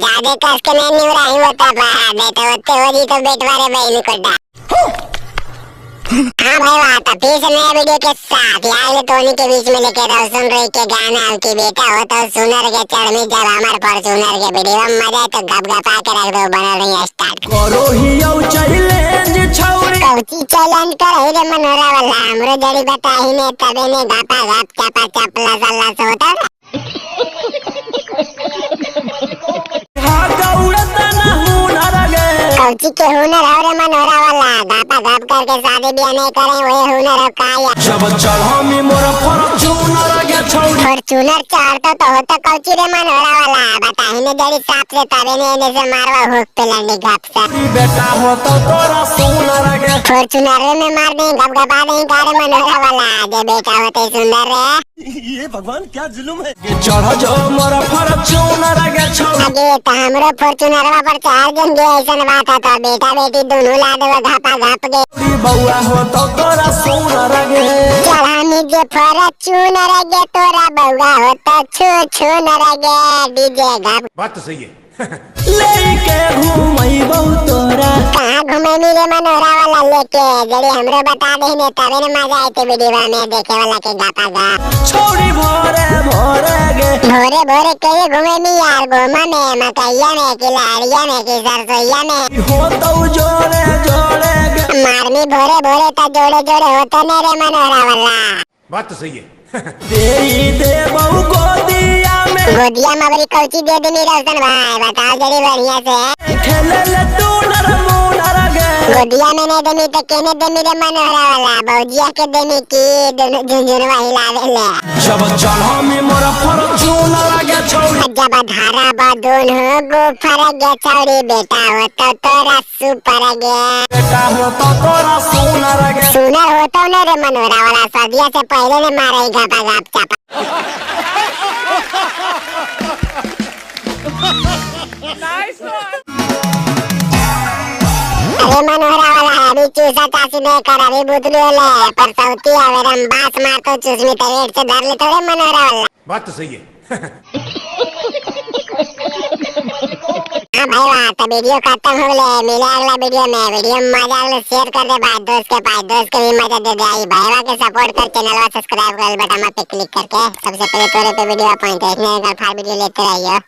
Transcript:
ज्यादा कस के नहीं निवराई होता बा बेटा होते हो जी तो बेटवारे बहन कोड्डा। हाँ भाई बात फिर से नया वीडियो के साथ आए तो उन्हीं के बीच में लेके रहो सुन रही के गाना की बेटा हो तो सुनर के चढ़ में जब हमारे फॉर्च्यूनर के वीडियो में मजा है तो गप गपा के रख दो बना रही है स्टार्ट करो ही चैलेंज छौरी कौची चैलेंज कर रे मनोरा वाला हमरो जड़ी बताही ने तबे ने गपा गप चपा चपला सल्ला सोता हाँ गौरत ना हुनर गे कौची के हुनर है रे मनोरा वाला गपा गप करके शादी ब्याह नहीं करे वही हुनर है काया जब चढ़मी मोर फॉर्च्यूनर गे छौरी फॉर्च्यूनर चढ़ता तो होता कौची रे मनोरा वाला बताही ने जड़ी साफ से तबे ने इन्हें से मारवा हुक पे लंडी गप से बेटा हो तो तोरा सुनर गे फॉर्च्यूनर में मार दें गप गपा दें कारे मनोरा वाला जे बेटा होते सुंदर रे ये भगवान क्या जुल्म है चढ़ जो मोर फॉर्च्यूनर गे छौरी आगे तो हमरो फॉर्च्यूनरवा पर चार जन गे ऐसन बात है तो बेटा बेटी दोनों ला देवे घपा घप गे बउआ हो तो तोरा सुनर गे चढ़ानी जे फॉर्च्यूनर गे तोरा बउआ हो तो छू छू नर गे डीजे घप बात तो सही है। लेके घूमई बहु तोरा कहाँ घूमे रे मनोरा वाला लेके जड़ी हमरो बता दे ने तबे ने मजा आते वीडियो में देखे वाला के घपा घप छौरी भोरे भोरे गे भोरे भोरे कहीं घूमे नहीं यार गोमा में मकैया में कि लाड़िया में कि सरसोईया में हो तो जोड़े जोड़े गे मारनी भोरे भोरे तो जोड़े जोड़े होते ने रे मनोरा वाला बात तो सही है। दे बहु गोदिया में गोदिया में बड़ी कौची दे देनी रोशन भाई बताओ जड़ी बढ़िया से खेले ले तू नर मुनर गे गोदिया में नहीं देनी तो केने देनी रे मनोरा वाला बौजिया के देनी की दोनों झुंझुनवा हिलावे ले जब चढ़मी मोर फॉर्च्यूनर गे छौरी जब धारा बदून हो गुफर गे छौरी बेटा हो तो तोरा सुपर गे बेटा हो तो तोरा सुनर गे सुनर होता न रे मनोरा वाला सदिया से पहले ने मारे घपा घप चपा अरे मनोरा वाला अभी चूसा चासी नहीं कर अभी बुतलू ले पर सौती अगर हम बास मार तो चूसमी तो रेट से धर ले थोड़े मनोरा वाला बात तो सही है। हाँ भाई वाह तो वीडियो खत्म हो गए मिले अगला वीडियो में मजा आगले शेयर कर दे भाई दोस्त के पास दोस्त के भी मजा दे दे आई भाई के सपोर्ट कर चैनल को सब्सक्राइब कर बटन पे क्लिक करके सबसे पहले तोरे पे वीडियो पॉइंट देखने का वीडियो लेते रहिए।